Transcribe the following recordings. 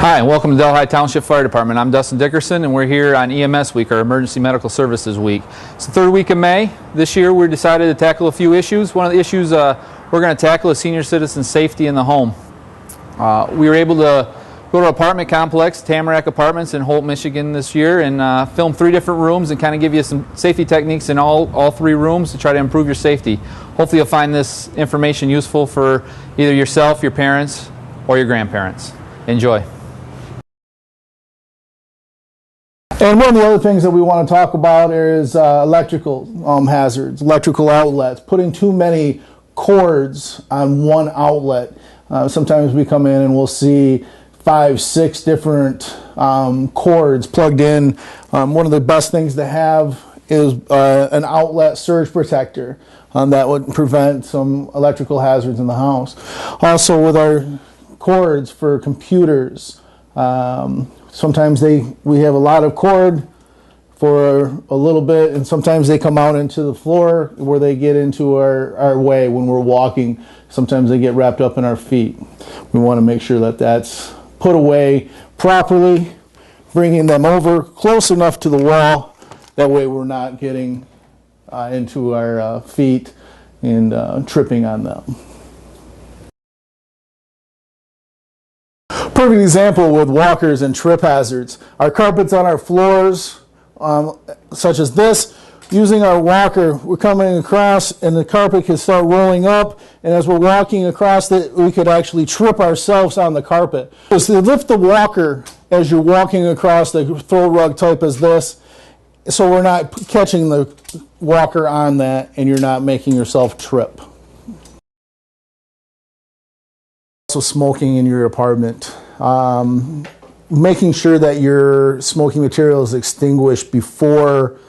Hi, and welcome to Delhi Township Fire Department. I'm Dustin Dickerson, and we're here on EMS Week, our Emergency Medical Services Week. It's the third week of May. This year we decided to tackle a few issues. One of the issues we're going to tackle is senior citizen safety in the home. We were able to go to an apartment complex, Tamarack Apartments in Holt, Michigan this year, and film 3 different rooms and kind of give you some safety techniques in all 3 rooms to try to improve your safety. Hopefully you'll find this information useful for either yourself, your parents, or your grandparents. Enjoy. And one of the other things that we want to talk about is electrical hazards, electrical outlets, putting too many cords on one outlet. Sometimes we come in and we'll see 5, 6 different cords plugged in. One of the best things to have is an outlet surge protector that would prevent some electrical hazards in the house. Also with our cords for computers, sometimes we have a lot of cord for a little bit, and sometimes they come out into the floor where they get into our way when we're walking. Sometimes they get wrapped up in our feet. We want to make sure that that's put away properly, bringing them over close enough to the wall. That way we're not getting into our feet and tripping on them. Perfect example with walkers and trip hazards. Our carpets on our floors, such as this, using our walker, we're coming across and the carpet can start rolling up, and as we're walking across it, we could actually trip ourselves on the carpet. So lift the walker as you're walking across the throw rug type as this, so we're not catching the walker on that and you're not making yourself trip. Also smoking in your apartment. Making sure that your smoking material is extinguished before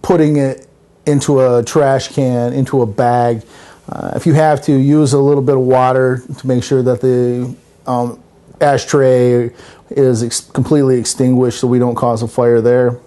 putting it into a trash can, into a bag. If you have to, use a little bit of water to make sure that the ashtray is completely extinguished so we don't cause a fire there.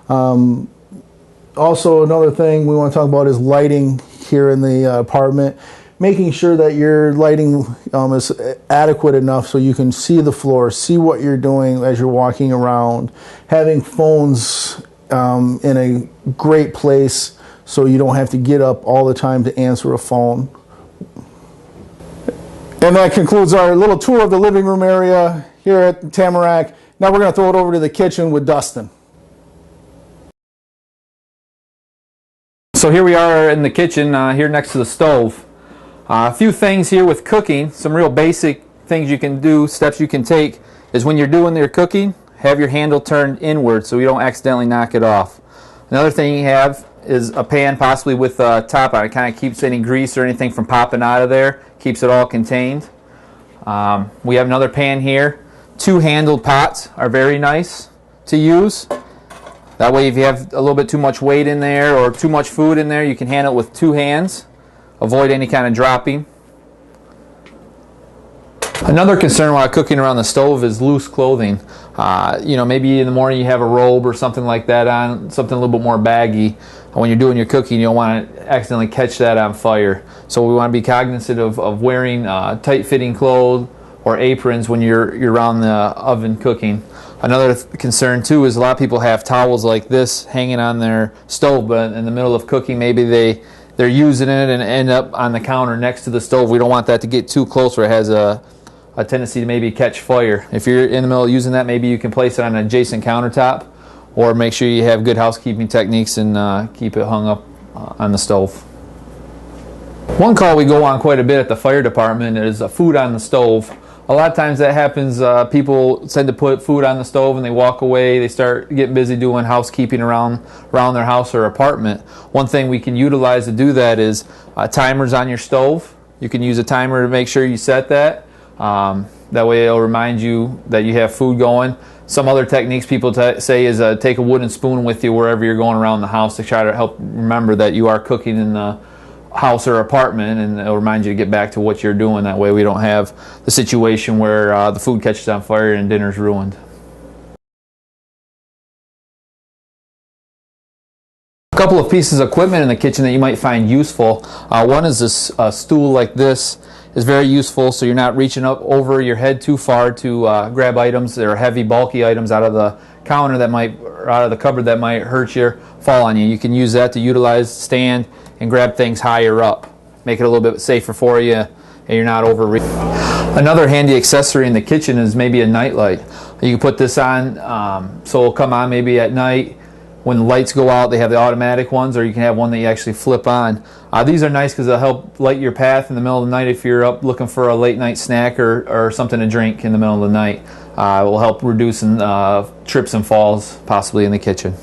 Also, another thing we want to talk about is lighting here in the apartment. Making sure that your lighting is adequate enough so you can see the floor, see what you're doing as you're walking around. Having phones in a great place so you don't have to get up all the time to answer a phone. And that concludes our little tour of the living room area here at Tamarack. Now we're going to throw it over to the kitchen with Dustin. So here we are in the kitchen, here next to the stove. A few things here with cooking, some real basic things you can do, steps you can take, is when you're doing your cooking, have your handle turned inward so you don't accidentally knock it off. Another thing you have is a pan possibly with a top on it. It kind of keeps any grease or anything from popping out of there, keeps it all contained. We have another pan here. 2-handled pots are very nice to use. That way if you have a little bit too much weight in there or too much food in there, you can handle it with 2 hands. Avoid any kind of dropping. Another concern while cooking around the stove is loose clothing. Maybe in the morning you have a robe or something like that on, something a little bit more baggy. When you're doing your cooking, you don't want to accidentally catch that on fire. So we want to be cognizant of wearing tight-fitting clothes or aprons when you're around the oven cooking. Another concern too is a lot of people have towels like this hanging on their stove, but in the middle of cooking maybe they're using it and end up on the counter next to the stove. We don't want that to get too close where it has a tendency to maybe catch fire. If you're in the middle of using that, maybe you can place it on an adjacent countertop, or make sure you have good housekeeping techniques and keep it hung up on the stove. One call we go on quite a bit at the fire department is food on the stove. A lot of times that happens, people tend to put food on the stove and they walk away, they start getting busy doing housekeeping around their house or apartment. One thing we can utilize to do that is timers on your stove. You can use a timer to make sure you set that. That way it'll remind you that you have food going. Some other techniques people say is take a wooden spoon with you wherever you're going around the house to try to help remember that you are cooking in the house or apartment, and it'll remind you to get back to what you're doing. That way we don't have the situation where the food catches on fire and dinner's ruined. A couple of pieces of equipment in the kitchen that you might find useful. One is this stool like this. is very useful, so you're not reaching up over your head too far to grab items that are heavy, bulky items out of the counter that might, or out of the cupboard that might hurt you, fall on you. You can use that to utilize, stand, and grab things higher up. Make it a little bit safer for you, and you're not overreaching. Another handy accessory in the kitchen is maybe a night light. You can put this on, so it'll come on maybe at night. When the lights go out, they have the automatic ones, or you can have one that you actually flip on. These are nice because they'll help light your path in the middle of the night if you're up looking for a late night snack or something to drink in the middle of the night. It will help reduce trips and falls possibly in the kitchen.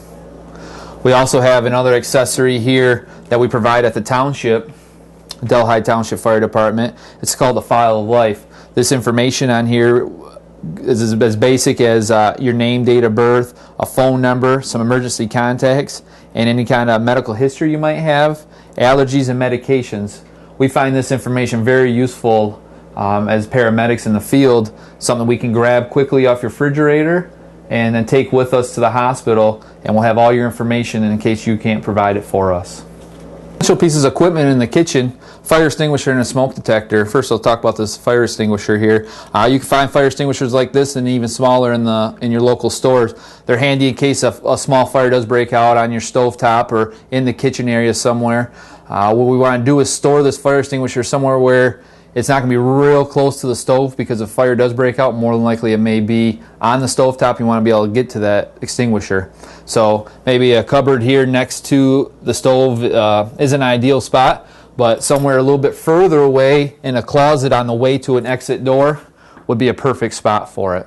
We also have another accessory here that we provide at the township, Delhi Township Fire Department. It's called the File of Life. This information on here is as basic as your name, date of birth, a phone number, some emergency contacts, and any kind of medical history you might have, allergies and medications. We find this information very useful as paramedics in the field, something we can grab quickly off your refrigerator and then take with us to the hospital, and we'll have all your information in case you can't provide it for us. Essential pieces of equipment in the kitchen: fire extinguisher and a smoke detector. First, I'll talk about this fire extinguisher here. You can find fire extinguishers like this and even smaller in your local stores. They're handy in case a small fire does break out on your stovetop or in the kitchen area somewhere. What we want to do is store this fire extinguisher somewhere where it's not going to be real close to the stove, because if fire does break out, more than likely it may be on the stovetop. You want to be able to get to that extinguisher. So maybe a cupboard here next to the stove is an ideal spot, but somewhere a little bit further away in a closet on the way to an exit door would be a perfect spot for it.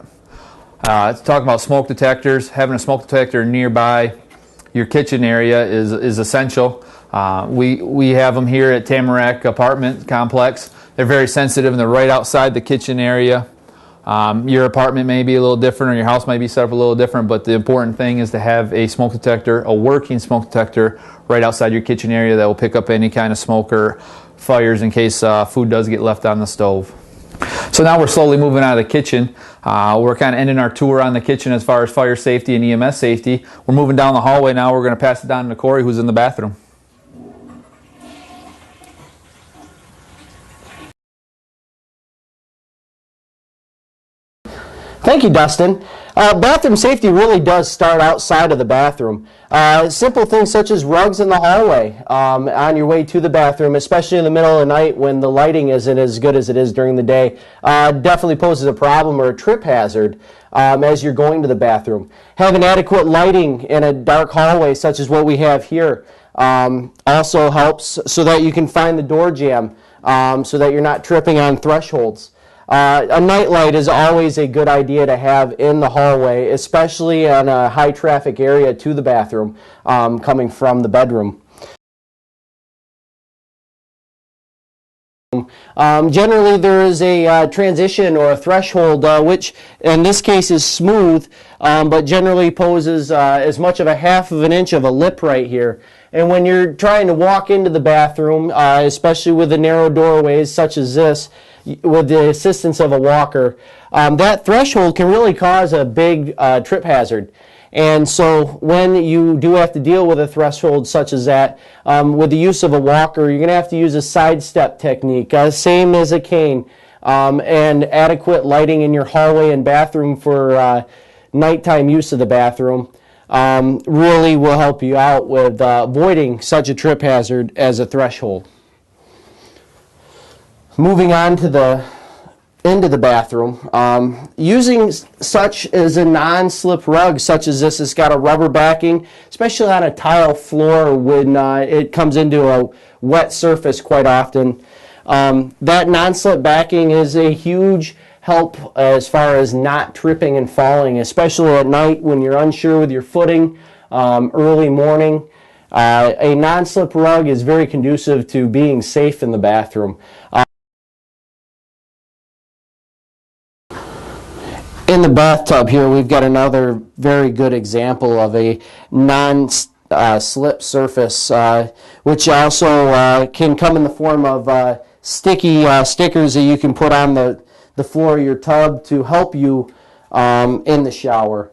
Talking about smoke detectors, having a smoke detector nearby your kitchen area is essential. We have them here at Tamarack Apartment Complex. They're very sensitive, and they're right outside the kitchen area. Your apartment may be a little different, or your house might be set up a little different, but the important thing is to have a smoke detector, a working smoke detector, right outside your kitchen area that will pick up any kind of smoke or fires in case food does get left on the stove. So now we're slowly moving out of the kitchen. We're kind of ending our tour on the kitchen as far as fire safety and EMS safety. We're moving down the hallway now. We're going to pass it down to Corey, who's in the bathroom. Thank you, Dustin. Bathroom safety really does start outside of the bathroom. Simple things such as rugs in the hallway on your way to the bathroom, especially in the middle of the night when the lighting isn't as good as it is during the day, definitely poses a problem or a trip hazard as you're going to the bathroom. Having adequate lighting in a dark hallway such as what we have here also helps so that you can find the door jamb so that you're not tripping on thresholds. A nightlight is always a good idea to have in the hallway, especially in a high traffic area to the bathroom coming from the bedroom. Generally there is a transition or a threshold which in this case is smooth but generally poses as much of a half of an inch of a lip right here. And when you're trying to walk into the bathroom, especially with the narrow doorways such as this, with the assistance of a walker, that threshold can really cause a big trip hazard. And so when you do have to deal with a threshold such as that, with the use of a walker, you're going to have to use a sidestep technique, same as a cane, and adequate lighting in your hallway and bathroom for nighttime use of the bathroom really will help you out with avoiding such a trip hazard as a threshold. Moving on to into the bathroom, using such as a non-slip rug such as this. It's got a rubber backing, especially on a tile floor when it comes into a wet surface quite often. That non-slip backing is a huge help as far as not tripping and falling, especially at night when you're unsure with your footing, early morning. A non-slip rug is very conducive to being safe in the bathroom. In the bathtub here, we've got another very good example of a non-slip surface, which also can come in the form of sticky stickers that you can put on the floor of your tub to help you in the shower.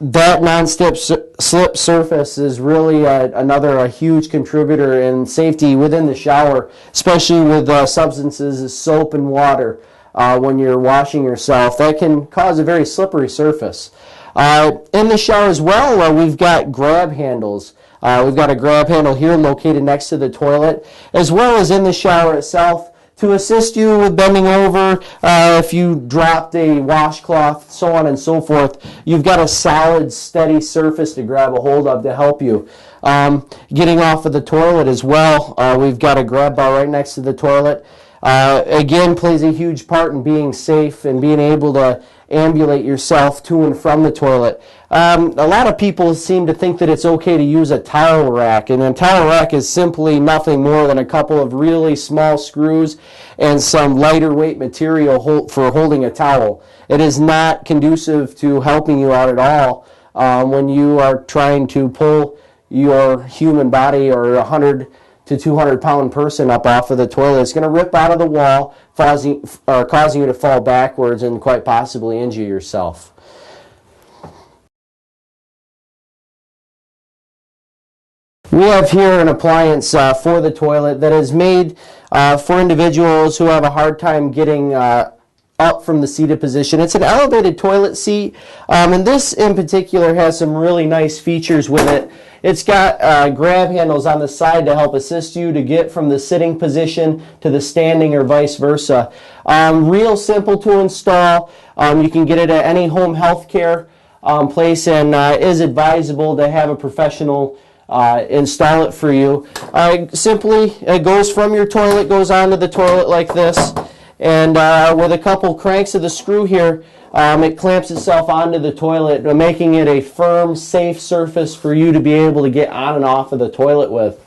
that non-slip slip surface is really a huge contributor in safety within the shower, especially with substances as soap and water. When you're washing yourself, that can cause a very slippery surface. In the shower as well, we've got grab handles. We've got a grab handle here located next to the toilet, as well as in the shower itself to assist you with bending over. If you dropped a washcloth, so on and so forth, you've got a solid, steady surface to grab a hold of to help you. Getting off of the toilet as well, we've got a grab bar right next to the toilet. Again, plays a huge part in being safe and being able to ambulate yourself to and from the toilet. A lot of people seem to think that it's okay to use a towel rack, and a towel rack is simply nothing more than a couple of really small screws and some lighter weight material for holding a towel. It is not conducive to helping you out at all when you are trying to pull your human body or 100 to 200-pound person up off of the toilet. It's going to rip out of the wall, causing you to fall backwards and quite possibly injure yourself. We have here an appliance for the toilet that is made for individuals who have a hard time getting up from the seated position. It's an elevated toilet seat, and this in particular has some really nice features with it. It's got grab handles on the side to help assist you to get from the sitting position to the standing or vice versa. Real simple to install. You can get it at any home health care place, and is advisable to have a professional install it for you. Simply, it goes from your toilet, goes onto the toilet like this, and with a couple cranks of the screw here, it clamps itself onto the toilet, making it a firm, safe surface for you to be able to get on and off of the toilet with.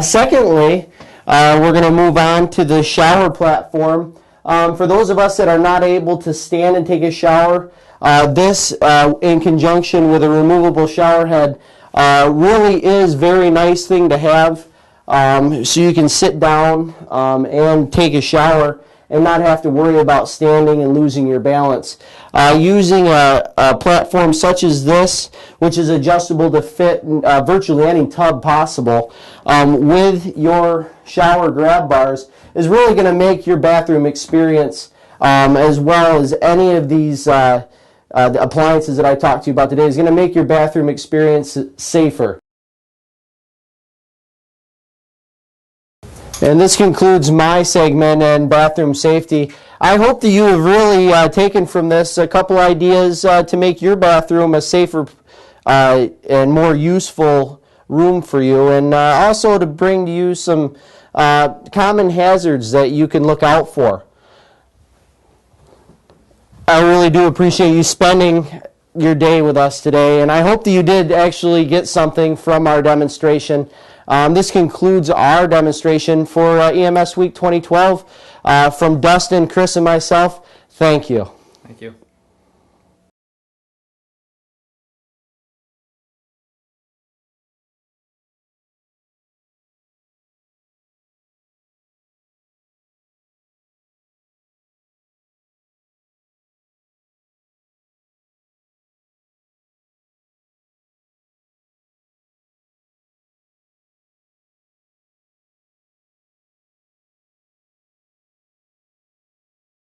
Secondly, we're going to move on to the shower platform. For those of us that are not able to stand and take a shower, this, in conjunction with a removable shower head, really is a very nice thing to have, so you can sit down and take a shower and not have to worry about standing and losing your balance. Using a platform such as this, which is adjustable to fit virtually any tub possible, with your shower grab bars, is really going to make your bathroom experience, as well as any of these the appliances that I talked to you about today, is going to make your bathroom experience safer. And this concludes my segment on bathroom safety. I hope that you have really taken from this a couple ideas to make your bathroom a safer and more useful room for you, and also to bring to you some common hazards that you can look out for. I really do appreciate you spending your day with us today, and I hope that you did actually get something from our demonstration. This concludes our demonstration for EMS Week 2012. From Dustin, Chris, and myself, thank you. Thank you.